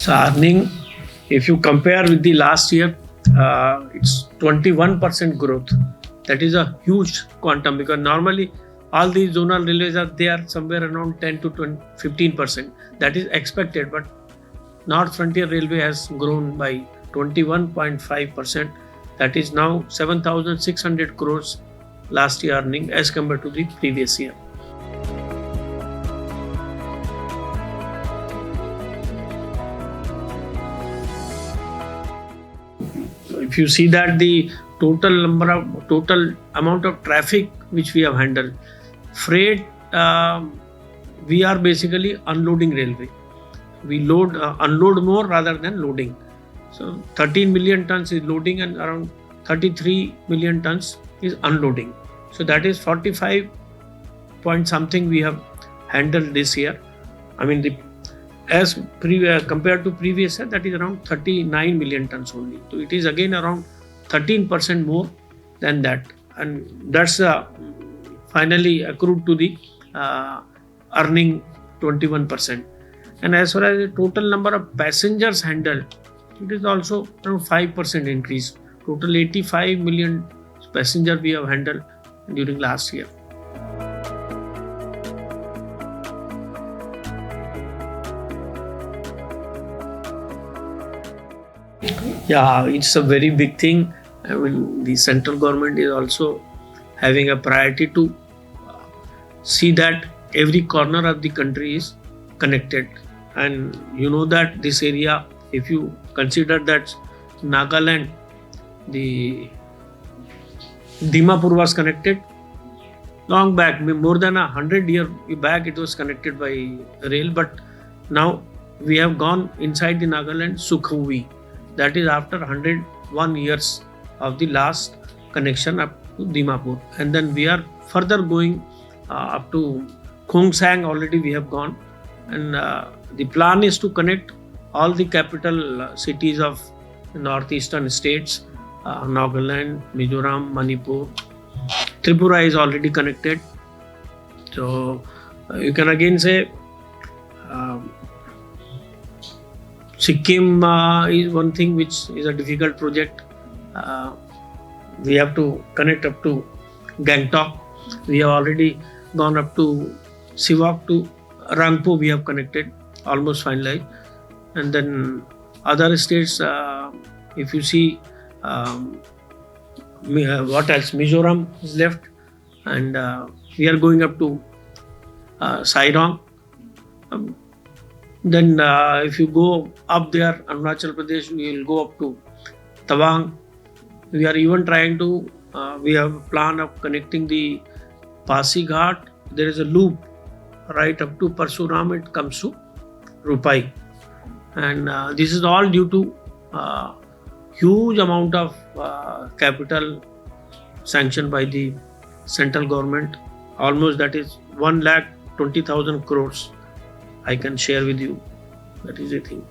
So earning, if you compare with the last year, it's 21% growth. That is a huge quantum, because normally all these zonal railways are there somewhere around 10 to 15%. That is expected, but North Frontier Railway has grown by 21.5%. That is now 7,600 crores last year earning as compared to the previous year. If you see that the total amount of traffic which we have handled, freight, we are basically unloading railway. We unload more rather than loading. So 13 million tons is loading and around 33 million tons is unloading. So that is 45 point something we have handled this year. I mean, compared to previous year, that is around 39 million tons only. So it is again around 13% more than that, and that's finally accrued to the earning 21%. And as far as the total number of passengers handled, it is also around 5% increase. Total 85 million passengers we have handled during last year. Yeah, it's a very big thing. I mean, the central government is also having a priority to see that every corner of the country is connected. And you know that this area, if you consider that Nagaland, the Dimapur was connected long back, more than 100 years back it was connected by rail, but now we have gone inside the Nagaland Sukhumvit. That is after 101 years of the last connection up to Dimapur. And then we are further going up to Khongsang, already we have gone. And the plan is to connect all the capital cities of northeastern states, Nagaland, Mizoram, Manipur. Tripura is already connected. So you can again say Sikkim is one thing which is a difficult project. We have to connect up to Gangtok. We have already gone up to Siwak to Rangpo. We have connected, almost finalized. And then other states, if you see what else, Mizoram is left, and we are going up to Sairong. Then if you go up there, Arunachal Pradesh, we will go up to Tawang. We are even trying to, we have a plan of connecting the Pasighat. There is a loop right up to Parsuram, it comes to Rupai. And this is all due to huge amount of capital sanctioned by the central government. Almost that is 1,20,000 crores. I can share with you. That is the thing.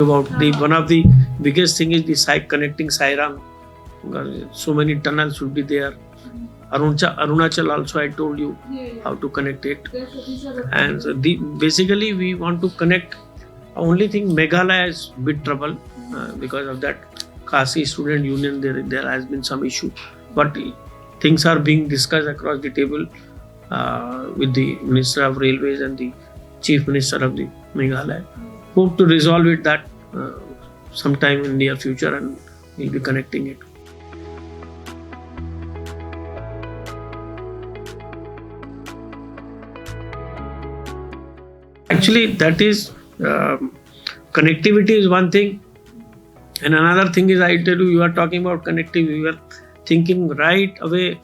About one of the biggest thing is the connecting Sairang. So many tunnels should be there. Arunachal also, I told you how to connect it. And so basically we want to connect. Only thing, Meghalaya is bit trouble because of that Kasi Student Union. There has been some issue, but things are being discussed across the table with the Minister of Railways and the Chief Minister of the Meghalaya. Hope to resolve it that sometime in near future, and we'll be connecting it. Actually, that is connectivity is one thing, and another thing is, I tell you, you are talking about connectivity. We are thinking right away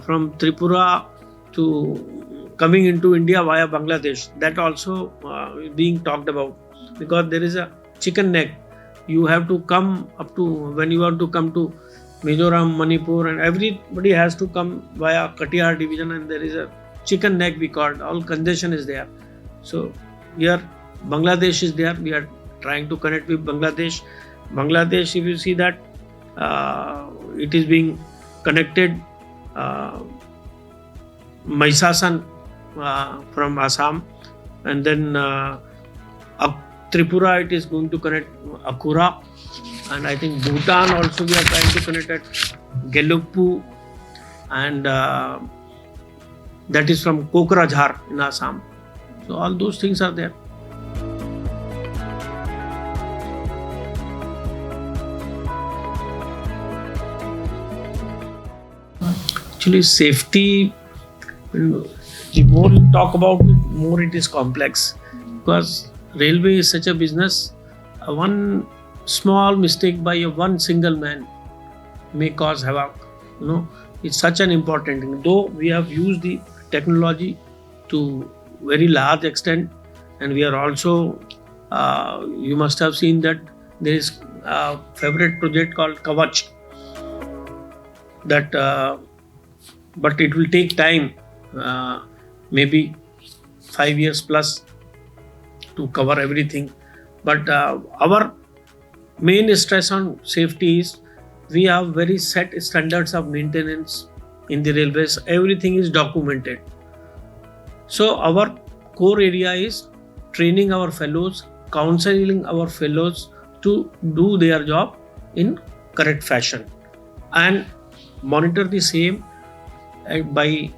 from Tripura to coming into India via Bangladesh. That also is being talked about, because there is a chicken neck. You have to come up to, when you want to come to Mizoram, Manipur, and everybody has to come via Katihar division, and there is a chicken neck we call. All congestion is there. So here Bangladesh is there. We are trying to connect with Bangladesh. Bangladesh, if you see that it is being connected Maisasan from Assam, and then Tripura it is going to connect Akura, and I think Bhutan also we are trying to connect at Gelugpu, and that is from Kokrajhar in Assam. So all those things are there. Actually, safety, the more you talk about it, more it is complex, because railway is such a business. One small mistake by one single man may cause havoc. It's such an important thing. Though we have used the technology to very large extent, and we are also, you must have seen that there is a favorite project called Kavach. But it will take time, maybe 5 years plus, to cover everything. But our main stress on safety is we have very set standards of maintenance in the railways. Everything is documented. So our core area is training our fellows, counseling our fellows to do their job in correct fashion, and monitor the same by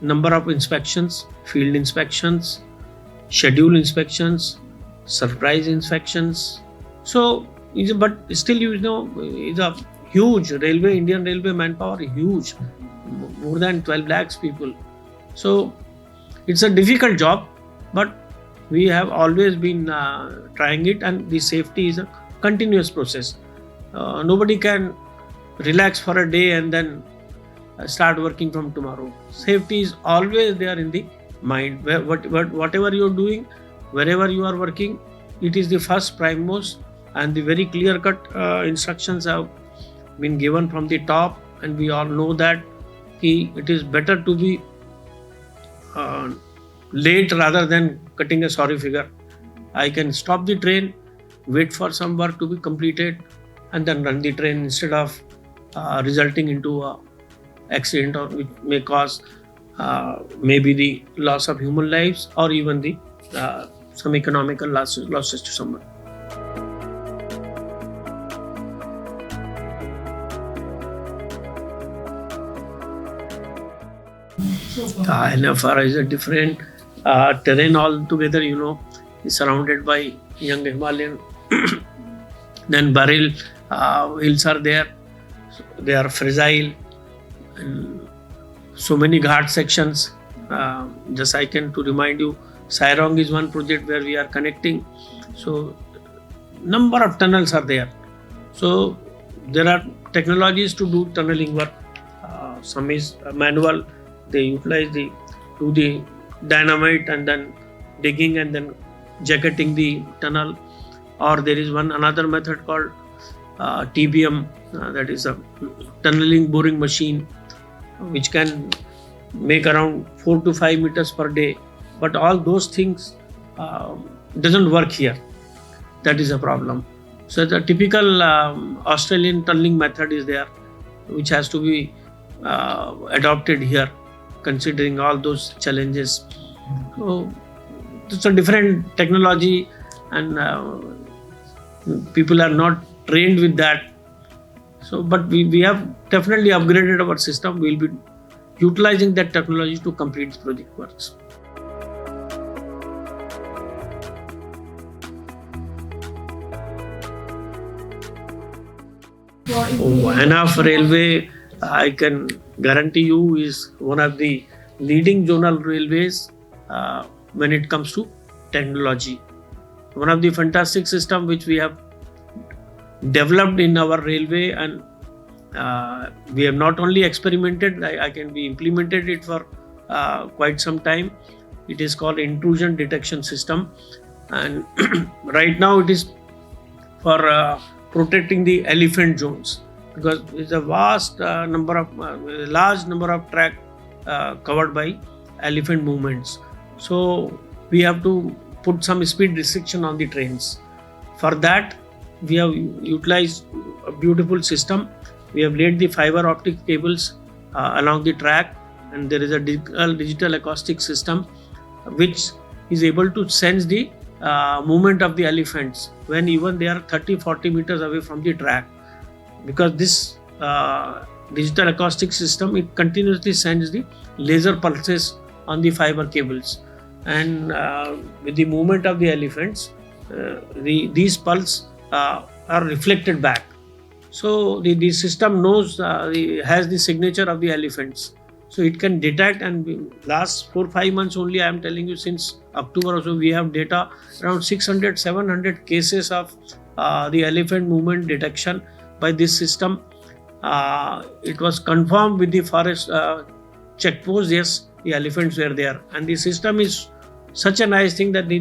number of inspections, field inspections, schedule inspections, surprise inspections. So, but still, it's a huge railway, Indian railway manpower, huge, more than 12 lakhs people. So, it's a difficult job, but we have always been trying it, and the safety is a continuous process. Nobody can relax for a day and then start working from tomorrow. Safety is always there in the mind. Whatever you are doing, wherever you are working, it is the first prime most, and the very clear cut instructions have been given from the top, and we all know that it is better to be late rather than cutting a sorry figure. I can stop the train, wait for some work to be completed, and then run the train instead of resulting into a accident, or which may cause maybe the loss of human lives, or even the some economical losses to someone. NFR is a different terrain altogether. Is surrounded by young Himalayan. Then Baril hills are there. So they are fragile. And so many ghat sections. Just I can to remind you, Sairong is one project where we are connecting. So number of tunnels are there. So there are technologies to do tunneling work. Some is manual. They utilize the dynamite and then digging and then jacketing the tunnel. Or there is another method called TBM, that is a tunneling boring machine, which can make around 4 to 5 meters per day. But all those things doesn't work here. That is a problem. So the typical Australian tunneling method is there, which has to be adopted here, considering all those challenges. So it's a different technology, and people are not trained with that. So, but we have definitely upgraded our system. We'll be utilizing that technology to complete the project works. NFR Railway, I can guarantee you, is one of the leading zonal railways when it comes to technology. One of the fantastic system which we have developed in our railway, and we have not only experimented, I can be implemented it for quite some time. It is called intrusion detection system, and right now it is for protecting the elephant zones, because it's a vast large number of track covered by elephant movements. So we have to put some speed restriction on the trains. For that, we have utilized a beautiful system. We have laid the fiber optic cables along the track, and there is a digital acoustic system which is able to sense the movement of the elephants when even they are 30-40 meters away from the track, because this digital acoustic system, it continuously sends the laser pulses on the fiber cables, and with the movement of the elephants, these pulses are reflected back. So the system knows, has the signature of the elephants, so it can detect. And last 4-5 months only, I am telling you, since October also, we have data around 600-700 cases of the elephant movement detection by this system. It was confirmed with the forest checkpost, yes, the elephants were there. And the system is such a nice thing that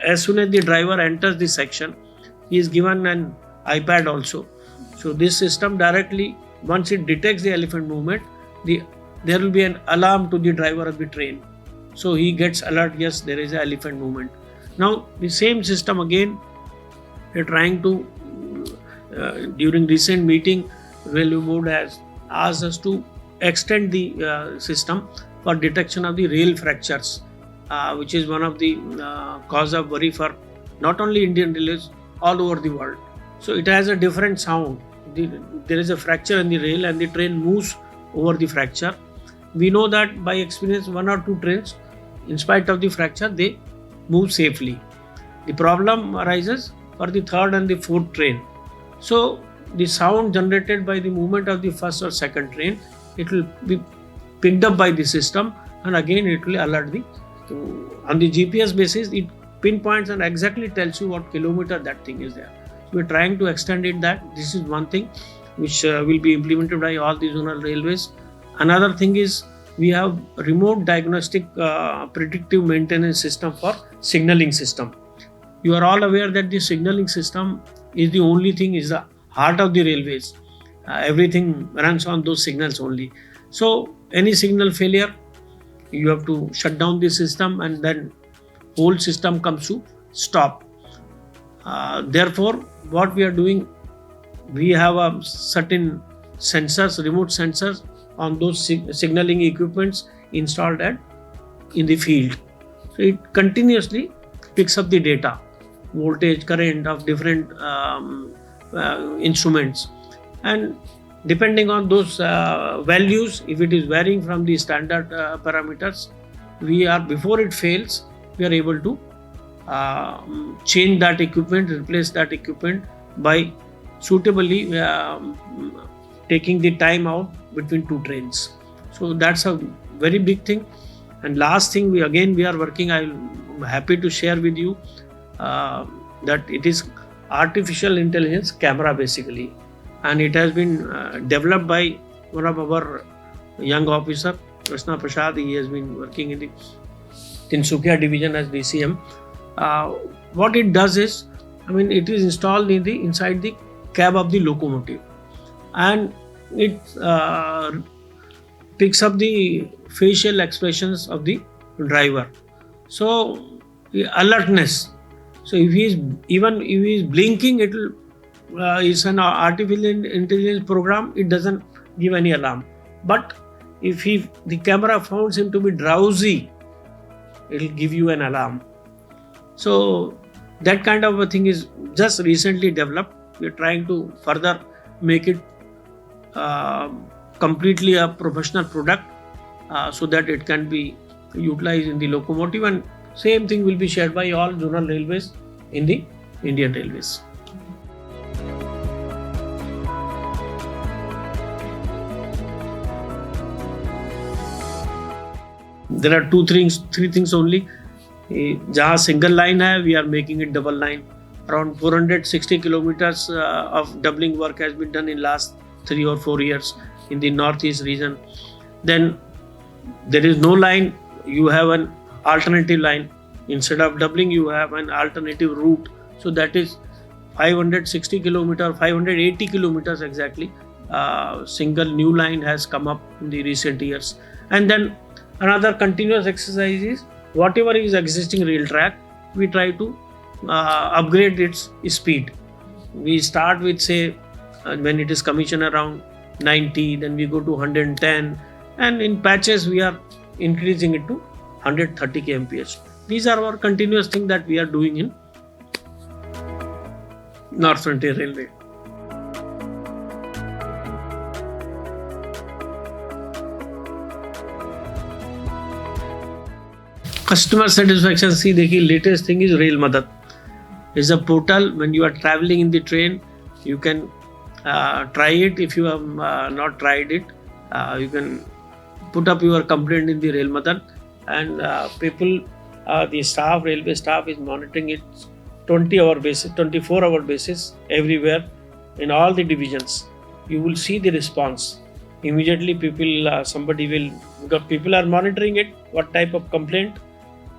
as soon as the driver enters the section, he is given an iPad also. So this system directly, once it detects the elephant movement, there will be an alarm to the driver of the train. So he gets alert, yes, there is an elephant movement. Now the same system again, we are trying to, during recent meeting, Railway Board has asked us to extend the system for detection of the rail fractures, which is one of the cause of worry for not only Indian Railways, all over the world. So it has a different sound. There is a fracture in the rail and the train moves over the fracture. We know that by experience, 1 or 2 trains, in spite of the fracture, they move safely. The problem arises for the 3rd and the 4th train. So the sound generated by the movement of the 1st or 2nd train, it will be picked up by the system, and again it will alert on the GPS basis, it pinpoints and exactly tells you what kilometer that thing is there. So we are trying to extend it. That this is one thing which will be implemented by all the zonal railways. Another thing is, we have remote diagnostic predictive maintenance system for signaling system. You are all aware that the signaling system is the only thing, is the heart of the railways. Everything runs on those signals only. So any signal failure, you have to shut down the system, and then whole system comes to stop. Therefore, what we are doing, we have a certain sensors, remote sensors on those signaling equipments installed in the field. So it continuously picks up the data, voltage, current of different instruments, and depending on those values, if it is varying from the standard parameters, before it fails, we are able to change that equipment, replace that equipment by suitably taking the time out between 2 trains. So that's a very big thing. And last thing, we are working, I'm happy to share with you that it is artificial intelligence camera basically, and it has been developed by one of our young officer, Krishna Prasad. He has been working in the Tinsukia division as DCM. What it does is, it is installed inside the cab of the locomotive, and it picks up the facial expressions of the driver. So the alertness. So if he is blinking, it will. It's an artificial intelligence program. It doesn't give any alarm. But if the camera finds him to be drowsy, it will give you an alarm. So that kind of a thing is just recently developed. We are trying to further make it completely a professional product, so that it can be utilized in the locomotive, and same thing will be shared by all zonal railways in the Indian Railways. There are three things only. जहाँ single line है, we are making it double line. Around 460 kilometers of doubling work has been done in last 3 or 4 years in the northeast region. Then there is no line, you have an alternative line. Instead of doubling, you have an alternative route. So that is 560 kilometers, 580 kilometers exactly. Single new line has come up in the recent years. And then another continuous exercise is, whatever is existing rail track, we try to upgrade its speed. We start with, say, when it is commissioned around 90, then we go to 110, and in patches we are increasing it to 130 kmph. These are our continuous thing that we are doing in North Frontier Railway. Customer satisfaction, see, the latest thing is Rail Madad. It's a portal. When you are traveling in the train, you can try it. If you have not tried it, you can put up your complaint in the Rail Madad, and people, the staff, railway staff is monitoring it 20-hour basis, 24-hour basis everywhere in all the divisions. You will see the response. Immediately people, somebody will, because people are monitoring it, what type of complaint.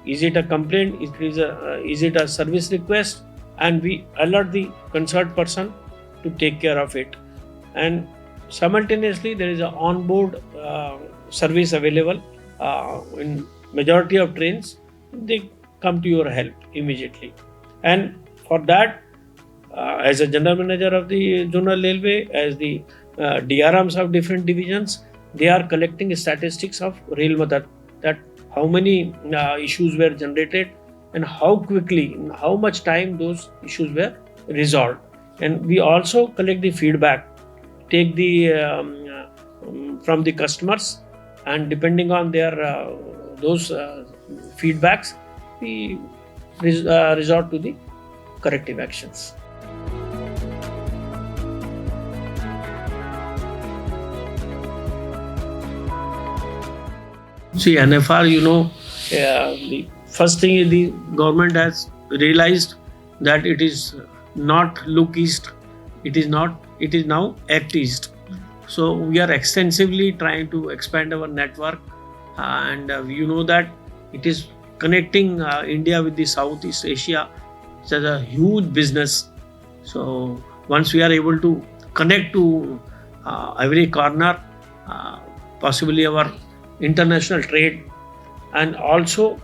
Is it a complaint? Is it a service request? And we alert the concerned person to take care of it. And simultaneously, there is an onboard service available in majority of trains. They come to your help immediately. And for that, as a general manager of the zonal railway, as the DRMs of different divisions, they are collecting statistics of Rail Madad, that how many issues were generated and how quickly, in how much time those issues were resolved. And we also collect the feedback, take the from the customers, and depending on their those feedbacks, we resort to the corrective actions. See, NFR, the first thing is the government has realized that it is not look east, it is now act east. So we are extensively trying to expand our network, and that it is connecting India with the Southeast Asia. It's a huge business. So once we are able to connect to every corner, possibly our international trade, and also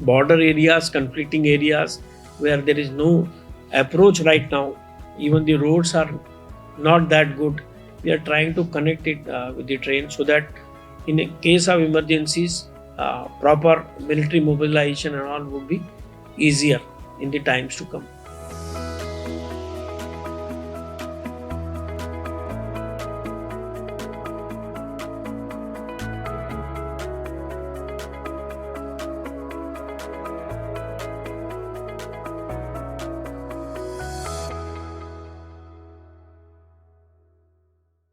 border areas, conflicting areas where there is no approach right now, even the roads are not that good. We are trying to connect it with the train, so that in a case of emergencies, proper military mobilization and all would be easier in the times to come.